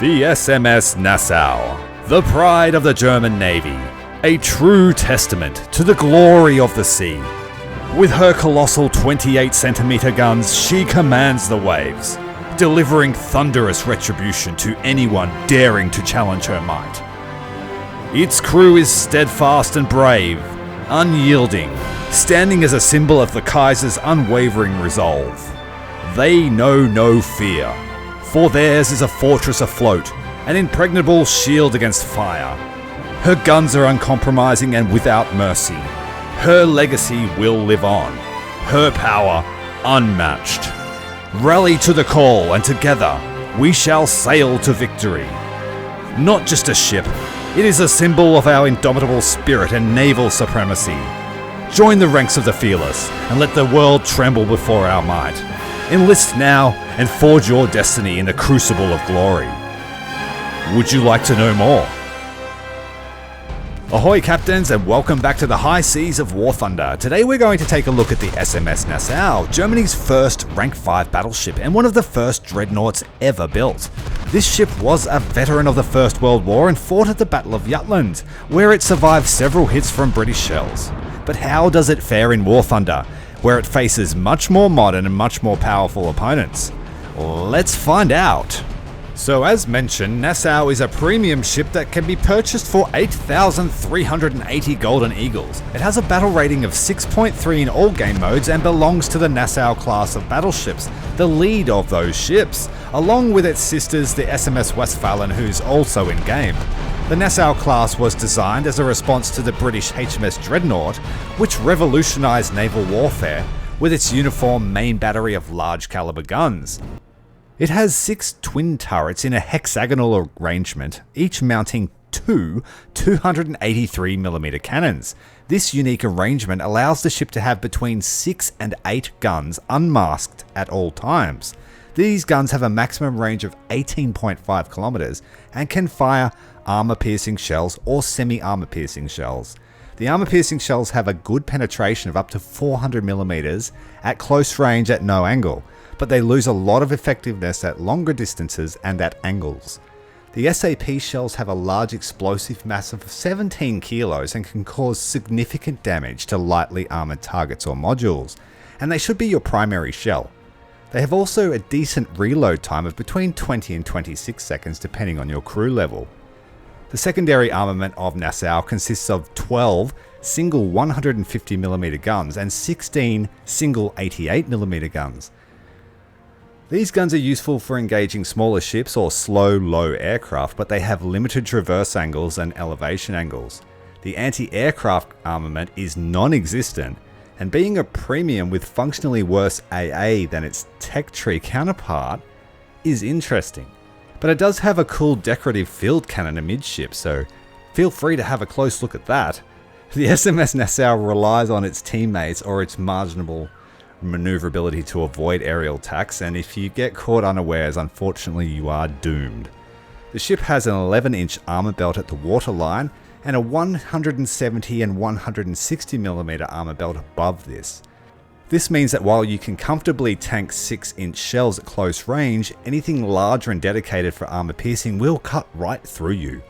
The SMS Nassau, the pride of the German Navy, a true testament to the glory of the sea. With her colossal 28cm guns, she commands the waves, delivering thunderous retribution to anyone daring to challenge her might. Its crew is steadfast and brave, unyielding, standing as a symbol of the Kaiser's unwavering resolve. They know no fear, for theirs is a fortress afloat, an impregnable shield against fire. Her guns are uncompromising and without mercy. Her legacy will live on, her power unmatched. Rally to the call, and together we shall sail to victory. Not just a ship, it is a symbol of our indomitable spirit and naval supremacy. Join the ranks of the fearless, and let the world tremble before our might. Enlist now and forge your destiny in the crucible of glory. Would you like to know more? Ahoy captains, and welcome back to the high seas of War Thunder. Today we're going to take a look at the SMS Nassau, Germany's first rank 5 battleship and one of the first dreadnoughts ever built. This ship was a veteran of the First World War and fought at the Battle of Jutland, where it survived several hits from British shells. But how does it fare in War Thunder, where it faces much more modern and much more powerful opponents? Let's find out. So as mentioned, Nassau is a premium ship that can be purchased for 8,380 Golden Eagles. It has a battle rating of 6.3 in all game modes and belongs to the Nassau-class of battleships, the lead of those ships, along with its sisters the SMS Westphalen, who's also in game. The Nassau-class was designed as a response to the British HMS Dreadnought, which revolutionised naval warfare with its uniform main battery of large caliber guns. It has 6 twin turrets in a hexagonal arrangement, each mounting two 283mm cannons. This unique arrangement allows the ship to have between 6 and 8 guns unmasked at all times. These guns have a maximum range of 18.5 kilometers and can fire armor-piercing shells or semi-armor-piercing shells. The armor-piercing shells have a good penetration of up to 400mm at close range at no angle, but they lose a lot of effectiveness at longer distances and at angles. The SAP shells have a large explosive mass of 17 kilos and can cause significant damage to lightly armoured targets or modules, and they should be your primary shell. They have also a decent reload time of between 20 and 26 seconds depending on your crew level. The secondary armament of Nassau consists of 12 single 150mm guns and 16 single 88mm guns. These guns are useful for engaging smaller ships or slow, low aircraft, but they have limited traverse angles and elevation angles. The anti-aircraft armament is non-existent, and being a premium with functionally worse AA than its tech tree counterpart is interesting. But it does have a cool decorative field cannon amidship, so feel free to have a close look at that. The SMS Nassau relies on its teammates or its marginal maneuverability to avoid aerial attacks, and if you get caught unawares, unfortunately you are doomed. The ship has an 11-inch armor belt at the waterline and a 170 and 160mm armor belt above this. This means that while you can comfortably tank 6-inch shells at close range, anything larger and dedicated for armor piercing will cut right through you.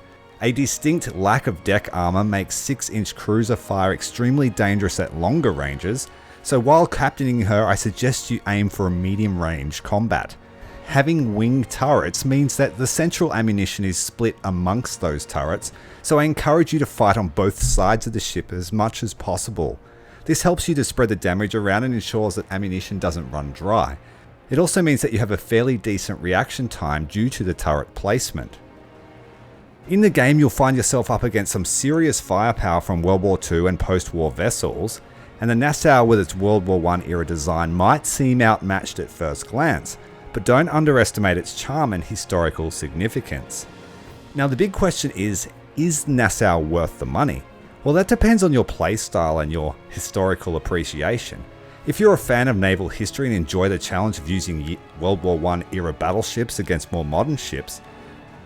A distinct lack of deck armor makes 6-inch cruiser fire extremely dangerous at longer ranges, so while captaining her, I suggest you aim for a medium range combat. Having wing turrets means that the central ammunition is split amongst those turrets, so I encourage you to fight on both sides of the ship as much as possible. This helps you to spread the damage around and ensures that ammunition doesn't run dry. It also means that you have a fairly decent reaction time due to the turret placement. In the game, you'll find yourself up against some serious firepower from World War II and post-war vessels, and the Nassau with its World War I era design might seem outmatched at first glance, but don't underestimate its charm and historical significance. Now the big question is Nassau worth the money? Well, that depends on your playstyle and your historical appreciation. If you're a fan of naval history and enjoy the challenge of using World War I era battleships against more modern ships,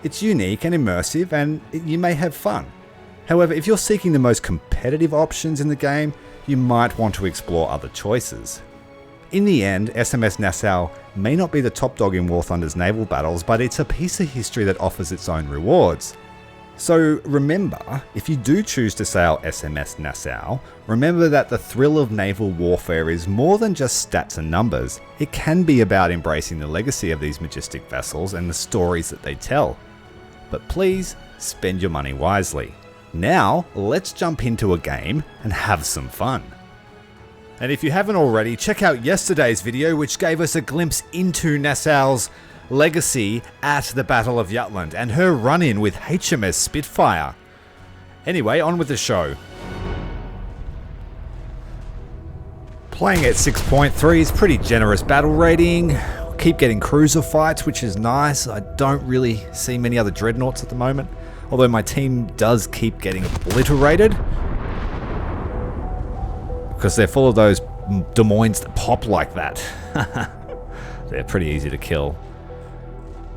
it's unique and immersive and you may have fun. However, if you're seeking the most competitive options in the game, you might want to explore other choices. In the end, SMS Nassau may not be the top dog in War Thunder's naval battles, but it's a piece of history that offers its own rewards. So remember, if you do choose to sail SMS Nassau, remember that the thrill of naval warfare is more than just stats and numbers. It can be about embracing the legacy of these majestic vessels and the stories that they tell. But please, spend your money wisely. Now, let's jump into a game and have some fun. And if you haven't already, check out yesterday's video which gave us a glimpse into Nassau's legacy at the Battle of Jutland and her run-in with HMS Spitfire. Anyway, on with the show. Playing at 6.3 is pretty generous battle rating. Keep getting cruiser fights, which is nice. I don't really see many other dreadnoughts at the moment, although my team does keep getting obliterated because they're full of those Des Moines that pop like that. They're pretty easy to kill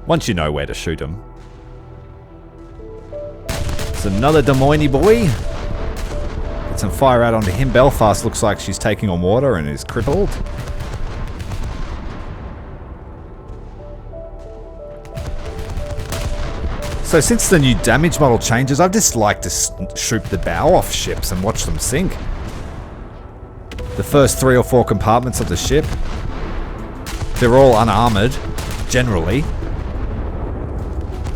once you know where to shoot them. It's another Des Moines boy. Get some fire out onto him. Belfast looks like she's taking on water and is crippled. So since the new damage model changes, I've just liked to shoot the bow off ships and watch them sink. The first 3 or 4 compartments of the ship, they're all unarmored, generally.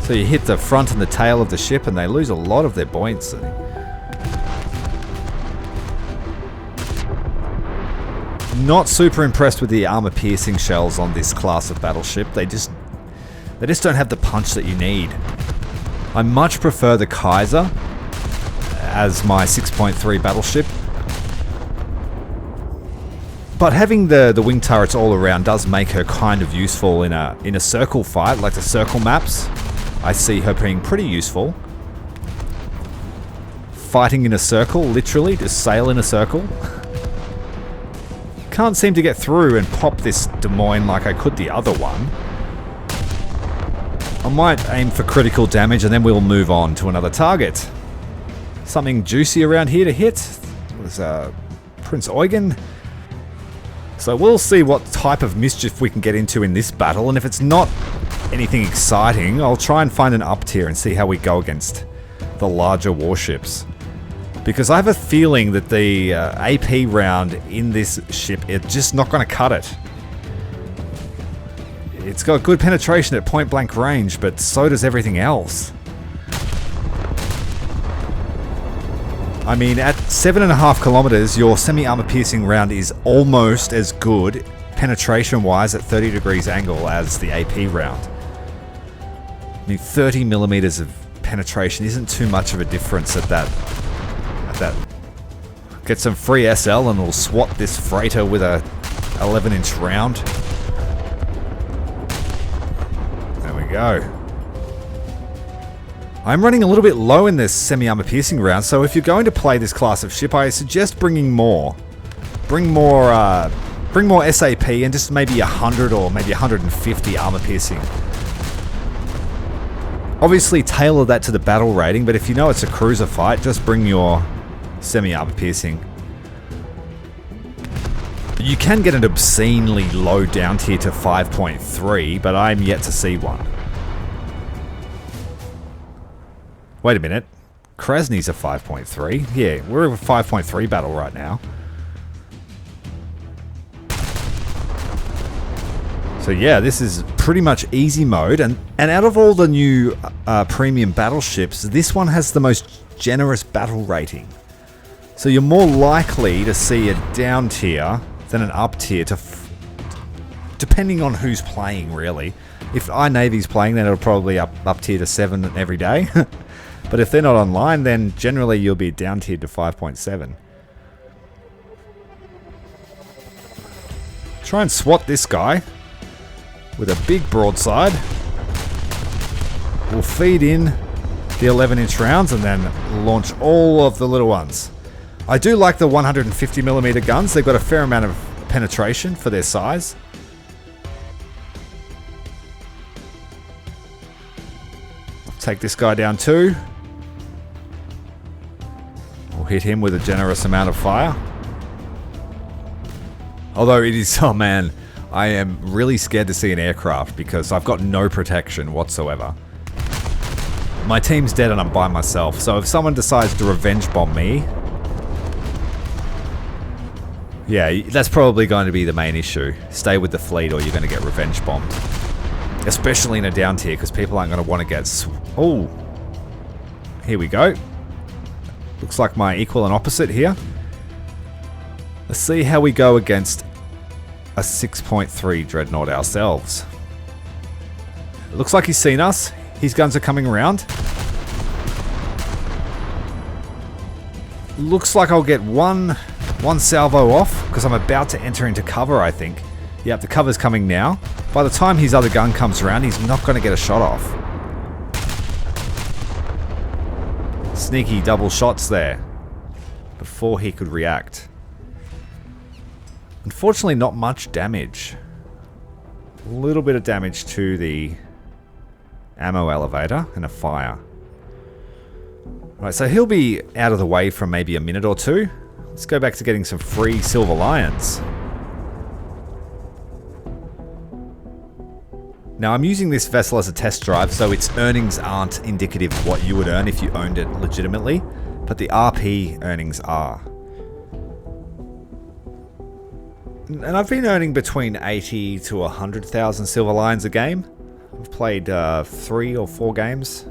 So you hit the front and the tail of the ship and they lose a lot of their buoyancy. Not super impressed with the armor-piercing shells on this class of battleship. They just don't have the punch that you need. I much prefer the Kaiser as my 6.3 battleship. But having the wing turrets all around does make her kind of useful in a circle fight, like the circle maps. I see her being pretty useful. Fighting in a circle, literally, just sail in a circle. Can't seem to get through and pop this Des Moines like I could the other one. I might aim for critical damage and then we'll move on to another target. Something juicy around here to hit. It was Prince Eugen. So we'll see what type of mischief we can get into in this battle, and if it's not anything exciting, I'll try and find an up tier and see how we go against the larger warships. Because I have a feeling that the AP round in this ship is just not going to cut it. It's got good penetration at point blank range, but so does everything else. I mean, at 7.5 kilometers, your semi-armor piercing round is almost as good penetration-wise at 30 degrees angle as the AP round. I mean, 30 millimeters of penetration isn't too much of a difference at that. Get some free SL and we'll swat this freighter with a 11-inch round. There we go. I'm running a little bit low in this semi-armor piercing round, so if you're going to play this class of ship, I suggest bringing more. Bring more SAP and just maybe 100 or maybe 150 armor piercing. Obviously tailor that to the battle rating, but if you know it's a cruiser fight, just bring your semi-armor piercing. You can get an obscenely low down tier to 5.3, but I'm yet to see one. Wait a minute. Krasny's a 5.3. Yeah, we're a 5.3 battle right now. So yeah, this is pretty much easy mode, and out of all the new premium battleships, this one has the most generous battle rating. So you're more likely to see a down tier than an up tier, depending on who's playing, really. If iNavy's playing, then it'll probably up tier to 7 every day. But if they're not online, then generally you'll be down tiered to 5.7. Try and swat this guy with a big broadside. We'll feed in the 11-inch rounds and then launch all of the little ones. I do like the 150mm guns. They've got a fair amount of penetration for their size. I'll take this guy down too. We'll hit him with a generous amount of fire. Although it is, oh man, I am really scared to see an aircraft because I've got no protection whatsoever. My team's dead and I'm by myself, so if someone decides to revenge bomb me... yeah, that's probably going to be the main issue. Stay with the fleet or you're going to get revenge bombed. Especially in a down tier, because people aren't going to want to get... oh! Here we go. Looks like my equal and opposite here. Let's see how we go against a 6.3 dreadnought ourselves. It looks like he's seen us. His guns are coming around. Looks like I'll get one salvo off because I'm about to enter into cover, I think. Yep, the cover's coming now. By the time his other gun comes around, he's not going to get a shot off. Sneaky double shots there before he could react. Unfortunately, not much damage. A little bit of damage to the ammo elevator and a fire. Right, so he'll be out of the way from maybe a minute or two. Let's go back to getting some free silver lions. Now I'm using this vessel as a test drive, so its earnings aren't indicative of what you would earn if you owned it legitimately, but the RP earnings are. And I've been earning between 80 to 100,000 silver lions a game. I've played 3 or 4 games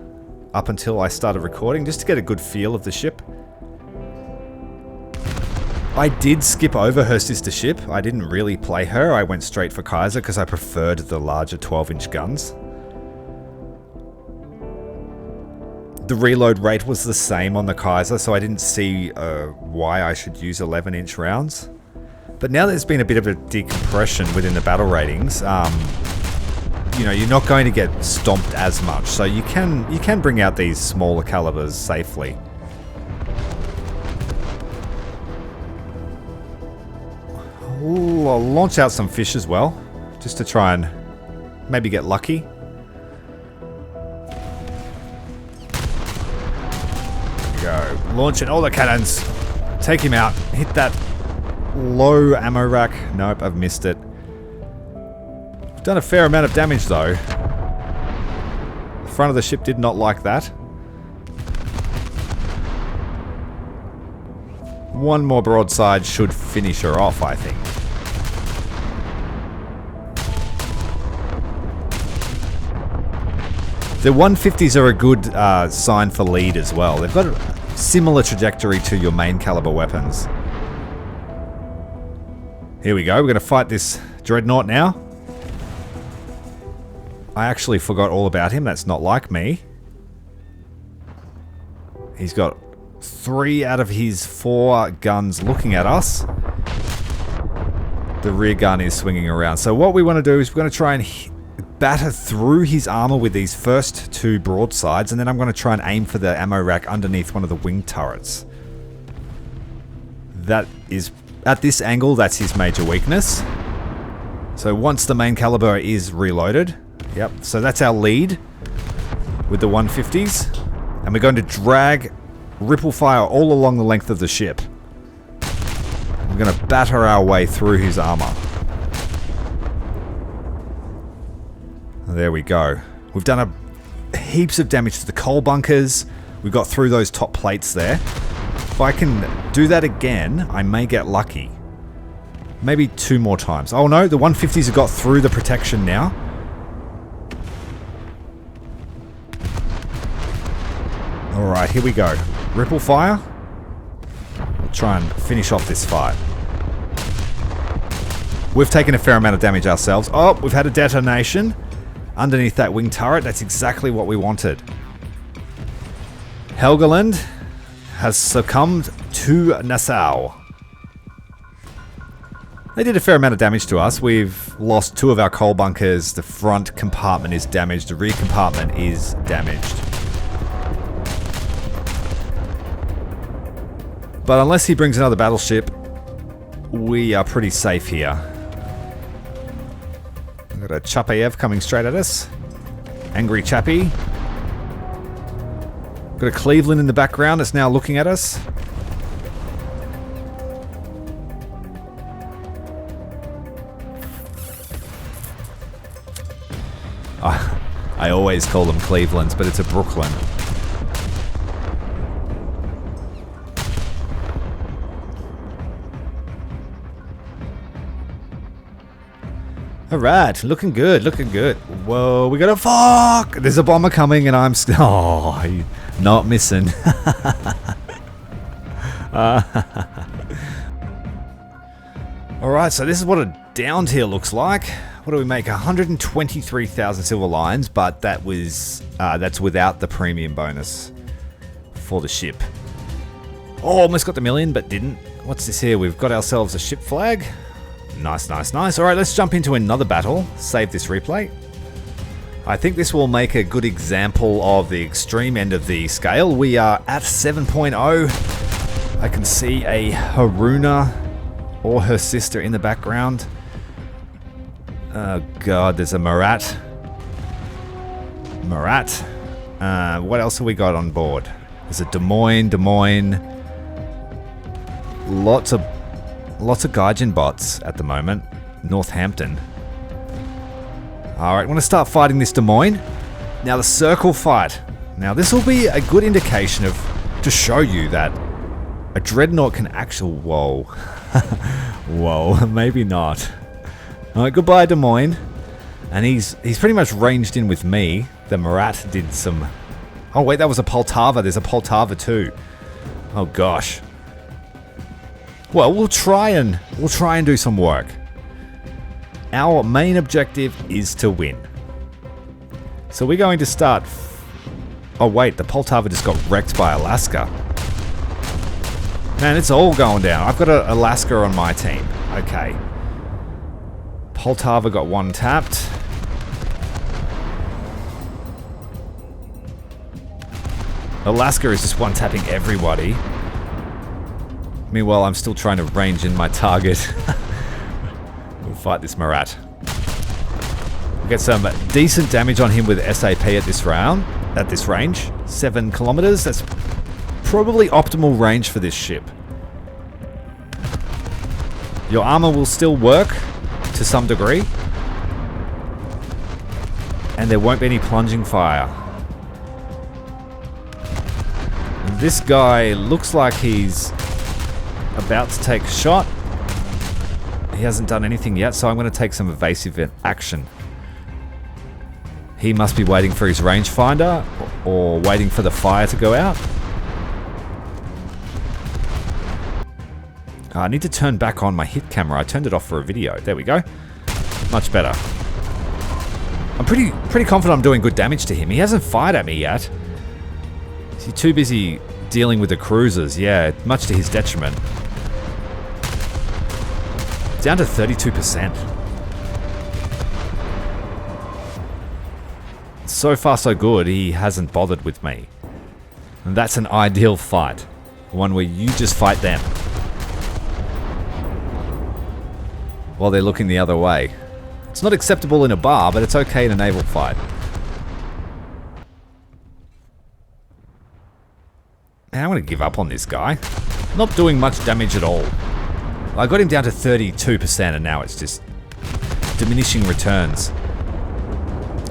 up until I started recording, just to get a good feel of the ship. I did skip over her sister ship. I didn't really play her. I went straight for Kaiser because I preferred the larger 12-inch guns. The reload rate was the same on the Kaiser, so I didn't see why I should use 11-inch rounds. But now there's been a bit of a decompression within the battle ratings. You know, you're not going to get stomped as much, so you can bring out these smaller calibers safely. Ooh, I'll launch out some fish as well, just to try and maybe get lucky. There we go. Launching all the cannons. Take him out. Hit that low ammo rack. Nope, I've missed it. I've done a fair amount of damage though. The front of the ship did not like that. One more broadside should finish her off, I think. The 150s are a good sign for lead as well. They've got a similar trajectory to your main caliber weapons. Here we go. We're going to fight this dreadnought now. I actually forgot all about him. That's not like me. He's got 3 out of his 4 guns looking at us. The rear gun is swinging around. So what we want to do is we're going to try and batter through his armor with these first 2 broadsides, and then I'm going to try and aim for the ammo rack underneath one of the wing turrets. That is, at this angle, that's his major weakness. So once the main caliber is reloaded, yep, so that's our lead with the 150s, and we're going to drag ripple fire all along the length of the ship. We're going to batter our way through his armor. There we go. We've done heaps of damage to the coal bunkers. We got through those top plates there. If I can do that again, I may get lucky. Maybe 2 more times. Oh no, the 150s have got through the protection now. Alright, here we go. Ripple fire. We'll try and finish off this fight. We've taken a fair amount of damage ourselves. Oh, we've had a detonation underneath that wing turret. That's exactly what we wanted. Helgoland has succumbed to Nassau. They did a fair amount of damage to us. We've lost 2 of our coal bunkers. The front compartment is damaged. The rear compartment is damaged. But unless he brings another battleship, we are pretty safe here. We've got a Chapayev coming straight at us. Angry Chappie. Got a Cleveland in the background that's now looking at us. I always call them Clevelands, but it's a Brooklyn. Alright, looking good, looking good. Whoa, we got a fuck! There's a bomber coming and I'm still... Oh, not missing. Alright, so this is what a downed here looks like. What do we make? 123,000 silver lines, but that was that's without the premium bonus for the ship. Oh, almost got the million, but didn't. What's this here? We've got ourselves a ship flag. Nice, nice, nice. Alright, let's jump into another battle. Save this replay. I think this will make a good example of the extreme end of the scale. We are at 7.0. I can see a Haruna or her sister in the background. Oh god, there's a Marat. What else have we got on board? There's a Des Moines. Lots of Gaijin bots at the moment. Northampton. Alright, I want to start fighting this Des Moines. Now the circle fight. Now this will be a good indication to show you that a dreadnought can actually... Whoa. Whoa, maybe not. Alright, goodbye Des Moines. And he's pretty much ranged in with me. The Marat did some... Oh wait, that was a Poltava. There's a Poltava too. Oh gosh. Well, we'll try and do some work. Our main objective is to win. So we're going to start... Oh wait, the Poltava just got wrecked by Alaska. Man, it's all going down. I've got an Alaska on my team. Okay. Poltava got one tapped. Alaska is just one tapping everybody. Meanwhile, I'm still trying to range in my target. We'll fight this Marat. We'll get some decent damage on him with SAP at this range. 7 kilometers. That's probably optimal range for this ship. Your armor will still work to some degree. And there won't be any plunging fire. This guy looks like he's about to take a shot. He hasn't done anything yet, so I'm going to take some evasive action. He must be waiting for his rangefinder or waiting for the fire to go out. I need to turn back on my hit camera. I turned it off for a video. There we go. Much better. I'm pretty confident I'm doing good damage to him. He hasn't fired at me yet. He's too busy dealing with the cruisers. Yeah, much to his detriment. Down to 32%. So far so good, he hasn't bothered with me. And that's an ideal fight. One where you just fight them. While they're looking the other way. It's not acceptable in a bar, but it's okay in a naval fight. Man, I'm going to give up on this guy. Not doing much damage at all. I got him down to 32% and now it's just diminishing returns.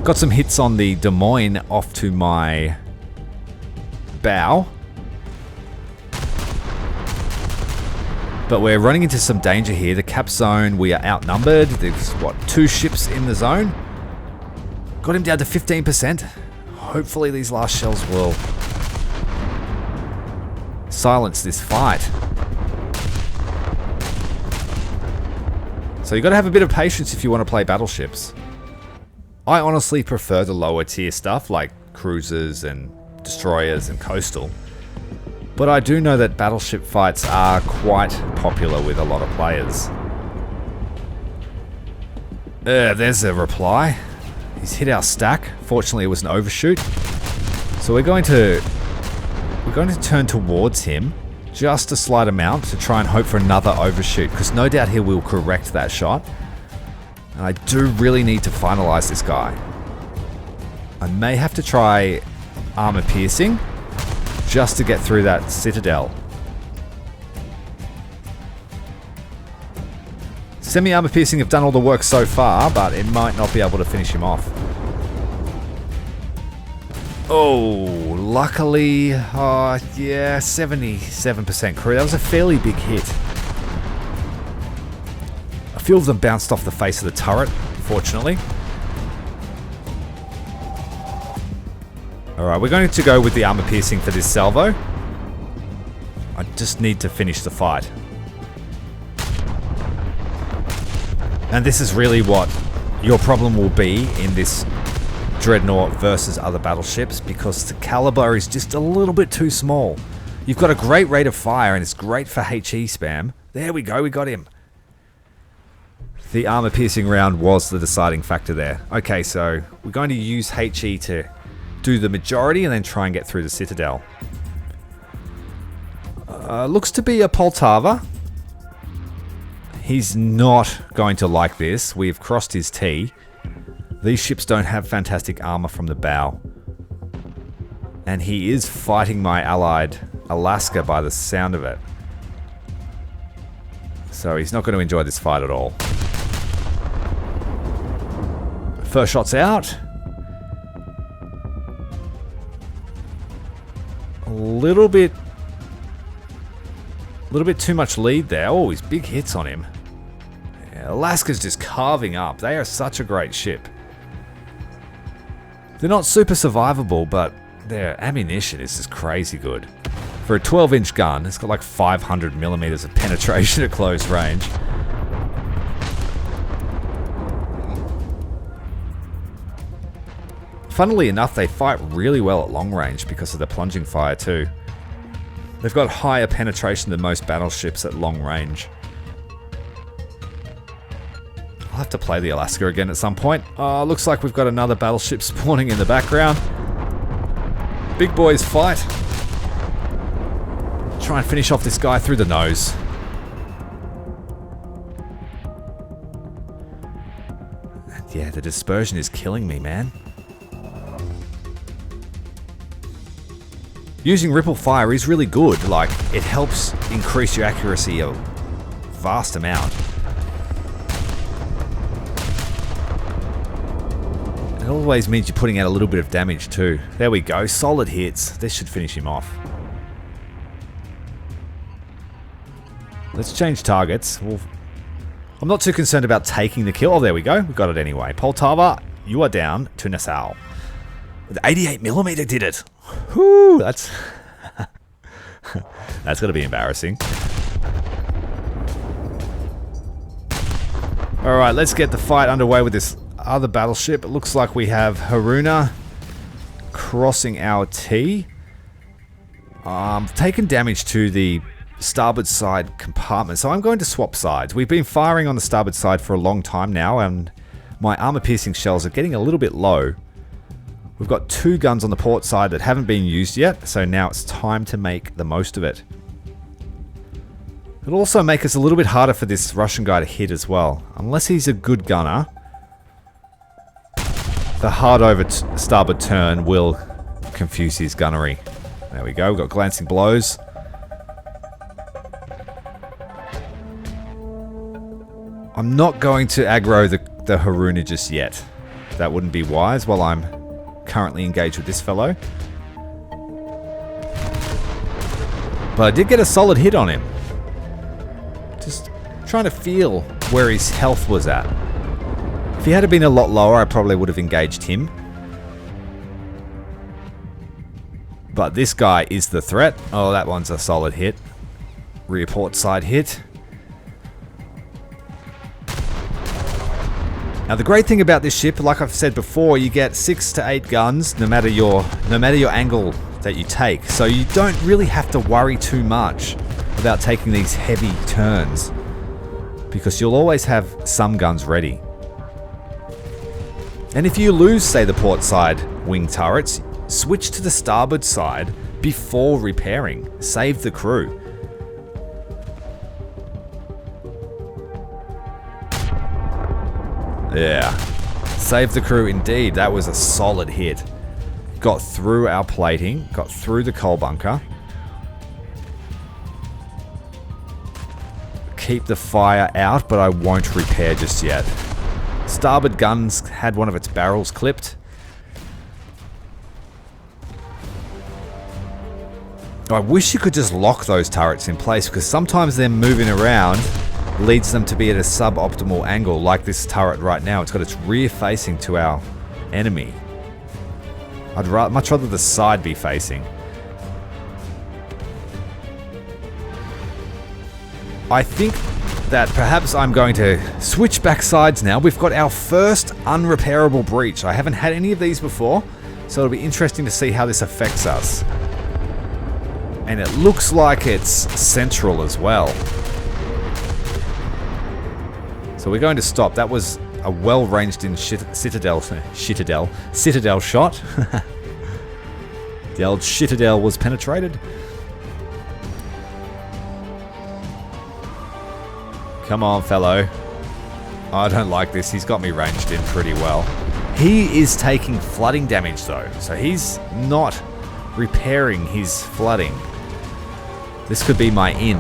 Got some hits on the Des Moines off to my bow. But we're running into some danger here. The cap zone, we are outnumbered. There's, what, 2 ships in the zone? Got him down to 15%. Hopefully these last shells will silence this fight. So you got to have a bit of patience if you want to play battleships. I honestly prefer the lower tier stuff like cruisers and destroyers and coastal. But I do know that battleship fights are quite popular with a lot of players. There's a reply. He's hit our stack. Fortunately, it was an overshoot. So we're going to turn towards him just a slight amount to try and hope for another overshoot, because no doubt he will correct that shot. And I do really need to finalize this guy. I may have to try armor piercing just to get through that citadel. Semi-armor piercing have done all the work so far, but it might not be able to finish him off. Oh, luckily, yeah, 77% crew. That was a fairly big hit. A few of them bounced off the face of the turret, fortunately. Alright, we're going to go with the armor piercing for this salvo. I just need to finish the fight. And this is really what your problem will be in this dreadnought versus other battleships, because the caliber is just a little bit too small. You've got a great rate of fire and it's great for HE spam. There we go, we got him. The armor piercing round was the deciding factor there. Okay, so we're going to use HE to do the majority and then try and get through the citadel. Looks to be a Poltava. He's not going to like this. We've crossed his T. These ships don't have fantastic armor from the bow. And he is fighting my allied Alaska by the sound of it. So he's not going to enjoy this fight at all. First shot's out. A little bit too much lead there. Oh, he's big hits on him. Yeah, Alaska's just carving up. They are such a great ship. They're not super survivable, but their ammunition is just crazy good. For a 12-inch gun, it's got like 500 millimeters of penetration at close range. Funnily enough, they fight really well at long range because of the plunging fire too. They've got higher penetration than most battleships at long range. I'll have to play the Alaska again at some point. Looks like we've got another battleship spawning in the background. Big boys fight. Try and finish off this guy through the nose. And yeah, the dispersion is killing me, man. Using ripple fire is really good. Like, it helps increase your accuracy a vast amount. It always means you're putting out a little bit of damage too. There we go, solid hits. This should finish him off. Let's change targets. I'm not too concerned about taking the kill. Oh, there we go. We got it anyway. Poltava, you are down to Nassau. The 88mm did it. Whoo, that's that's gonna be embarrassing. All right, let's get the fight underway with this other battleship. It looks like we have Haruna crossing our T. Taken damage to the starboard side compartment, so I'm going to swap sides. We've been firing on the starboard side for a long time now, and my armor-piercing shells are getting a little bit low. We've got 2 guns on the port side that haven't been used yet, so now it's time to make the most of it. It'll also make us a little bit harder for this Russian guy to hit as well. Unless he's a good gunner, the hard over starboard turn will confuse his gunnery. There we go, we've got glancing blows. I'm not going to aggro the Haruna just yet. That wouldn't be wise while I'm currently engaged with this fellow. But I did get a solid hit on him. Just trying to feel where his health was at. If he had been a lot lower, I probably would have engaged him. But this guy is the threat. Oh, that one's a solid hit. Rear port side hit. Now the great thing about this ship, like I've said before, you get 6 to 8 guns no matter your angle that you take. So you don't really have to worry too much about taking these heavy turns, because you'll always have some guns ready. And if you lose, say, the port side wing turrets, switch to the starboard side before repairing. Save the crew. Yeah, save the crew indeed. That was a solid hit. Got through our plating, got through the coal bunker. Keep the fire out, but I won't repair just yet. Starboard guns had one of its barrels clipped. I wish you could just lock those turrets in place, because sometimes them moving around leads them to be at a suboptimal angle, like this turret right now. It's got its rear facing to our enemy. I'd much rather the side be facing. I think that perhaps I'm going to switch back sides now. We've got our first unrepairable breach. I haven't had any of these before, so it'll be interesting to see how this affects us. And it looks like it's central as well. So we're going to stop. That was a well-ranged in citadel shot. The old citadel was penetrated. Come on, fellow. I don't like this. He's got me ranged in pretty well. He is taking flooding damage though, so he's not repairing his flooding. This could be my in.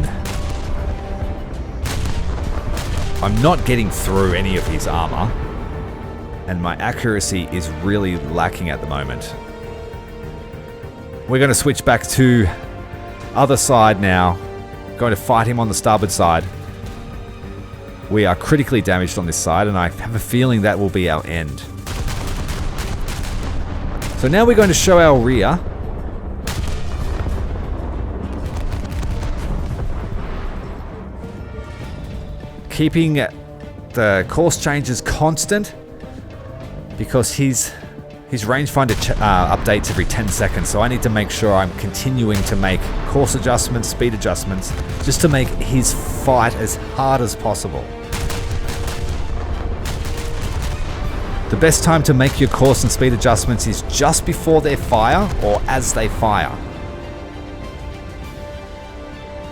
I'm not getting through any of his armor, and my accuracy is really lacking at the moment. We're going to switch back to other side now. Going to fight him on the starboard side. We are critically damaged on this side, and I have a feeling that will be our end. So now we're going to show our rear. Keeping the course changes constant, because his rangefinder updates every 10 seconds, so I need to make sure I'm continuing to make course adjustments, speed adjustments, just to make his fight as hard as possible. The best time to make your course and speed adjustments is just before they fire or as they fire.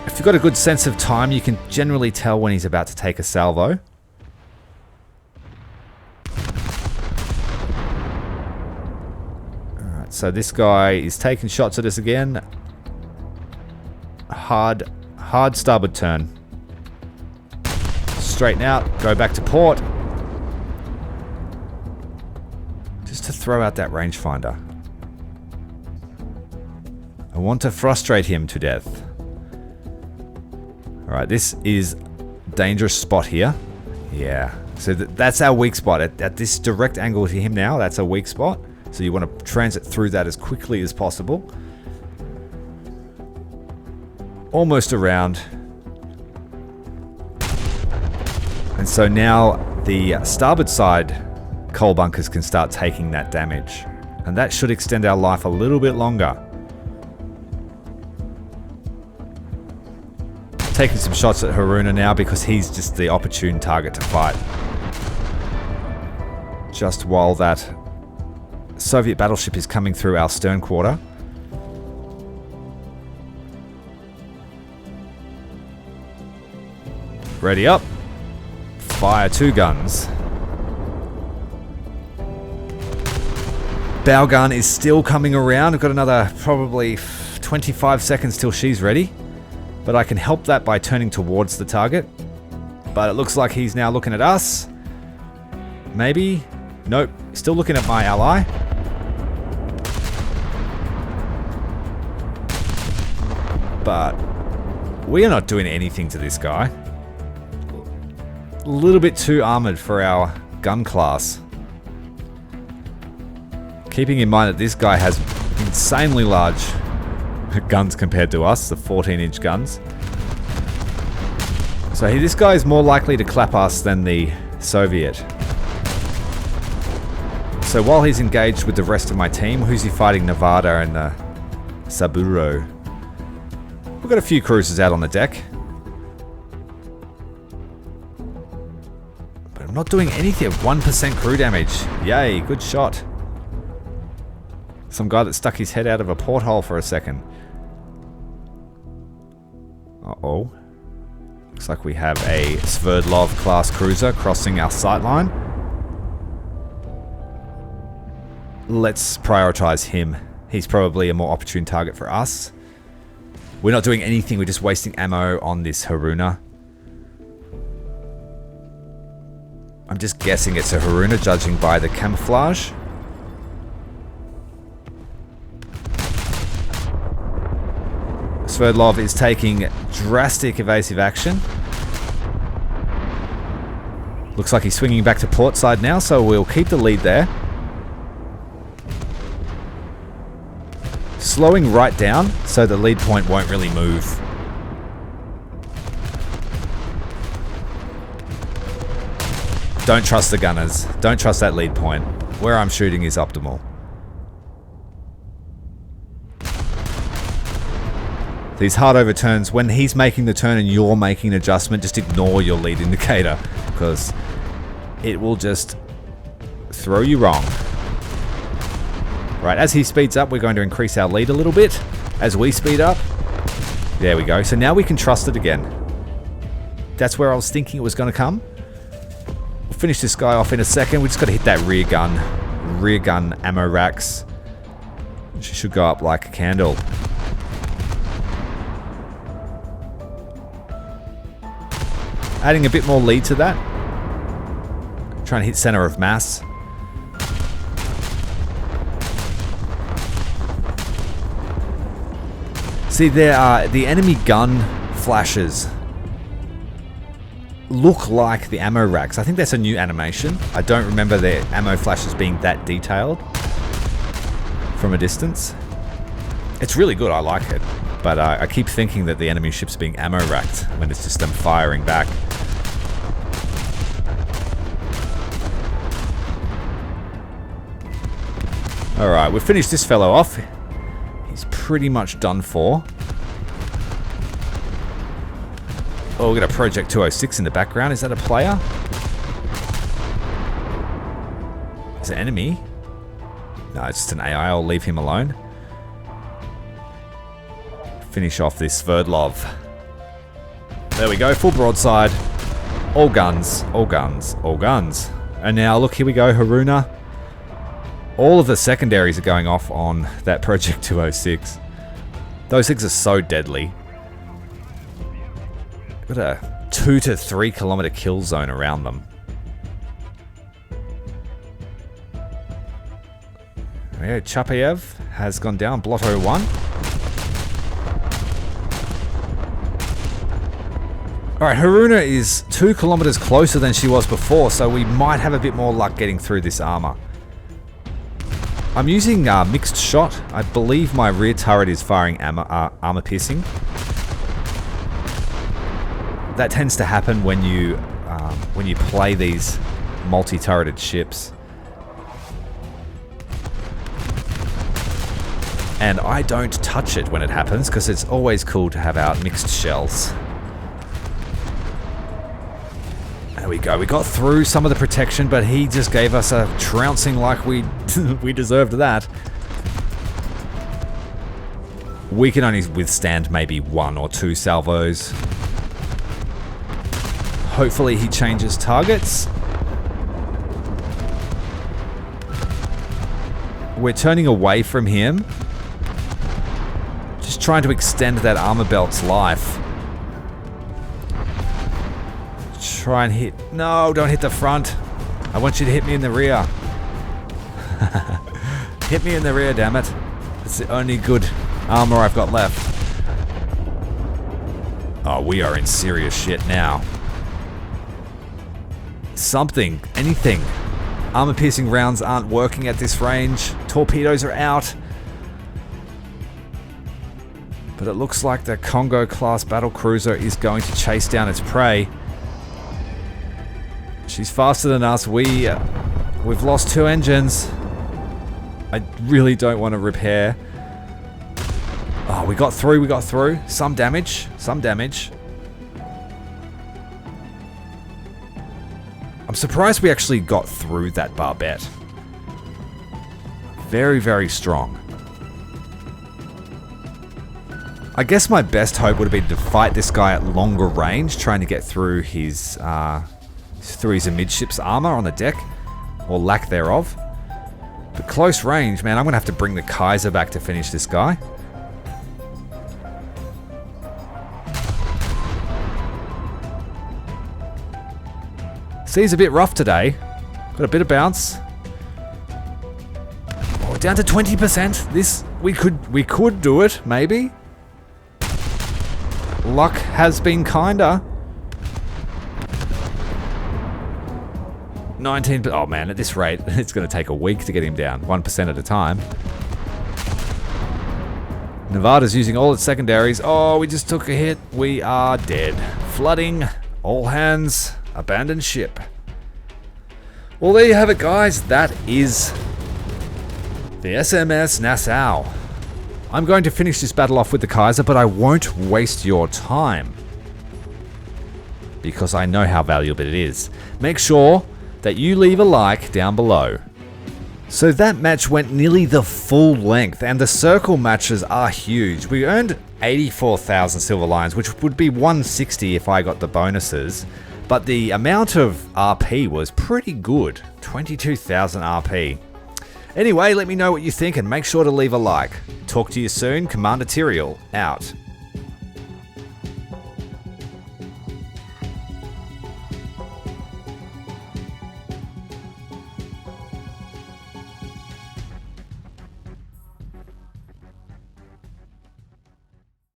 If you've got a good sense of time, you can generally tell when he's about to take a salvo. Alright, so this guy is taking shots at us again. Hard starboard turn. Straighten out, go back to port. Just to throw out that rangefinder. I want to frustrate him to death. Alright, this is a dangerous spot here. Yeah, so that's our weak spot. At this direct angle to him now, that's a weak spot. So you want to transit through that as quickly as possible. Almost around. And so now the starboard side coal bunkers can start taking that damage. And that should extend our life a little bit longer. Taking some shots at Haruna now because he's just the opportune target to fight. Just while that Soviet battleship is coming through our stern quarter. Ready up. Fire 2 guns. Bow gun is still coming around. I've got another probably 25 seconds till she's ready. But I can help that by turning towards the target. But it looks like he's now looking at us. Maybe. Nope. Still looking at my ally. But we are not doing anything to this guy. A little bit too armored for our gun class. Keeping in mind that this guy has insanely large guns compared to us, the 14-inch guns. So this guy is more likely to clap us than the Soviet. So while he's engaged with the rest of my team, who's he fighting? Nevada and Saburo. We've got a few cruisers out on the deck. But I'm not doing anything. 1% crew damage. Yay, good shot. Some guy that stuck his head out of a porthole for a second. Uh-oh. Looks like we have a Sverdlov class cruiser crossing our sightline. Let's prioritize him. He's probably a more opportune target for us. We're not doing anything, we're just wasting ammo on this Haruna. I'm just guessing it's a Haruna, judging by the camouflage. Sverdlov is taking drastic evasive action. Looks like he's swinging back to port side now, so we'll keep the lead there. Slowing right down so the lead point won't really move. Don't trust the gunners. Don't trust that lead point. Where I'm shooting is optimal. These hard overturns, when he's making the turn and you're making an adjustment, just ignore your lead indicator, because it will just throw you wrong. Right, as he speeds up, we're going to increase our lead a little bit. As we speed up, there we go. So now we can trust it again. That's where I was thinking it was going to come. We'll finish this guy off in a second. We just got to hit that rear gun. Rear gun ammo racks. She should go up like a candle. Adding a bit more lead to that. Trying to hit center of mass. See, there are the enemy gun flashes look like the ammo racks. I think that's a new animation. I don't remember the ammo flashes being that detailed from a distance. It's really good, I like it. But I keep thinking that the enemy ship's being ammo racked when it's just them firing back. Alright, we've finished this fellow off. He's pretty much done for. Oh, we got a Project 206 in the background. Is that a player? Is it enemy? No, it's just an AI. I'll leave him alone. Finish off this Sverdlov. There we go, full broadside. All guns, all guns, all guns. And now, look, here we go, Haruna. All of the secondaries are going off on that Project 206. Those things are so deadly. Got a 2 to 3 kilometer kill zone around them. Yeah, Chapayev has gone down, Blotto 1. Alright, Haruna is 2 kilometers closer than she was before, so we might have a bit more luck getting through this armor. I'm using mixed shot. I believe my rear turret is firing armor piercing. That tends to happen when you play these multi-turreted ships. And I don't touch it when it happens because it's always cool to have out mixed shells. There we go. We got through some of the protection, but he just gave us a trouncing like we deserved that. We can only withstand maybe 1 or 2 salvos. Hopefully he changes targets. We're turning away from him. Just trying to extend that armor belt's life. Try and hit. No, don't hit the front. I want you to hit me in the rear. Hit me in the rear, damn it. It's the only good armor I've got left. Oh, we are in serious shit now. Something, anything. Armor-piercing rounds aren't working at this range. Torpedoes are out. But it looks like the Congo-class battlecruiser is going to chase down its prey. She's faster than us. We've lost 2 engines. I really don't want to repair. Oh, we got through, we got through. Some damage, some damage. I'm surprised we actually got through that barbette. Very, very strong. I guess my best hope would have been to fight this guy at longer range, trying to get through his amidships armor on the deck, or lack thereof. But close range, man, I'm going to have to bring the Kaiser back to finish this guy. Sea's a bit rough today. Got a bit of bounce. Oh, down to 20%. This, we could do it, maybe. luck has been kinder. 19, oh man, at this rate, it's going to take a week to get him down, 1% at a time. Nevada's using all its secondaries. Oh, we just took a hit. We are dead. Flooding. All hands. Abandon ship. Well, there you have it, guys. That is the SMS Nassau. I'm going to finish this battle off with the Kaiser, but I won't waste your time, because I know how valuable it is. Make sure that you leave a like down below. So that match went nearly the full length, and the circle matches are huge. We earned 84,000 silver lions, which would be 160 if I got the bonuses, but the amount of RP was pretty good, 22,000 RP. Anyway, let me know what you think and make sure to leave a like. Talk to you soon. Commander Tyrael, out.